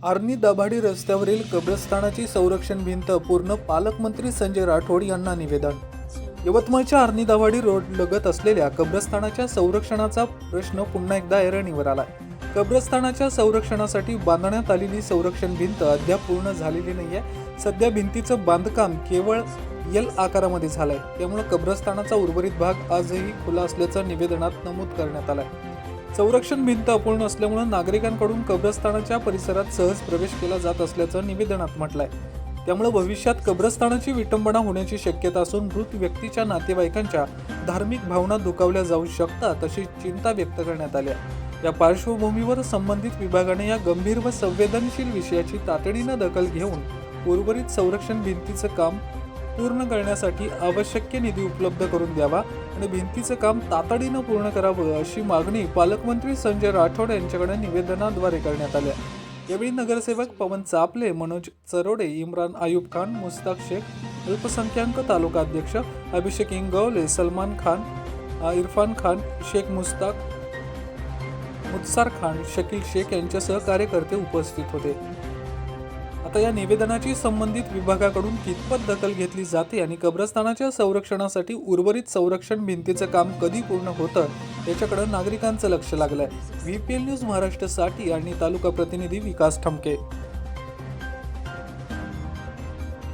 आर्णी दाभाडी रस्त्यावरील कब्रस्थानाची संरक्षण भिंत पूर्ण पालकमंत्री संजय राठोड यांना निवेदन। यवतमाळच्या आर्णी दाभाडी रोड लगत असलेल्या कब्रस्थानाच्या संरक्षणाचा प्रश्न पुन्हा एकदा ऐरणीवर आलाय। कब्रस्थानाच्या संरक्षणासाठी बांधण्यात आलेली संरक्षण भिंत अद्याप पूर्ण झालेली नाहीये। सध्या भिंतीचं बांधकाम केवळ एल आकारामध्ये झालंय, त्यामुळे कब्रस्थानाचा उर्वरित भाग आजही खुला असल्याचं निवेदनात नमूद करण्यात आलंय। संरक्षण भिंत अपूर्ण असल्यामुळे नागरिकांकडून कब्रस्थानाच्या परिसरात सहज प्रवेश केला जात असल्याचं निवेदनात म्हटलंय। त्यामुळे भविष्यात कब्रस्थानाची विटंबना होण्याची शक्यता असून मृत व्यक्तीच्या नातेवाईकांच्या धार्मिक भावना दुखावल्या जाऊ शकतात अशी चिंता व्यक्त करण्यात आली आहे। या पार्श्वभूमीवर संबंधित विभागाने या गंभीर व संवेदनशील विषयाची तातडीने दखल घेऊन उर्वरित संरक्षण भिंतीचं काम पूर्ण करण्यासाठी आवश्यक निधी उपलब्ध करून द्यावा आणि भिंतीचं काम तातडीने पूर्ण करावं अशी मागणी पालकमंत्री संजय राठोड यांच्याकडे निवेदनाद्वारे करण्यात आली आहे। यावेळी नगरसेवक पवन चापले, मनोज चरोडे, इम्रान आयुब खान, मुस्ताक शेख, अल्पसंख्याक तालुका अध्यक्ष अभिषेक इंगवले, सलमान खान, इरफान खान, शेख मुस्ताक, मुत्सार खान, शकील शेख यांच्यासह कार्यकर्ते उपस्थित होते। आता या निवेदनाची संबंधित विभागाकडून कितपत दखल घेतली जाते आणि कब्रस्थानाच्या संरक्षणासाठी उर्वरित संरक्षण भिंतीचं काम कधी पूर्ण होतं याच्याकडे नागरिकांचं लक्ष लागलंय। VPL न्यूज महाराष्ट्रासाठी आणि तालुका प्रतिनिधी विकास ठमके।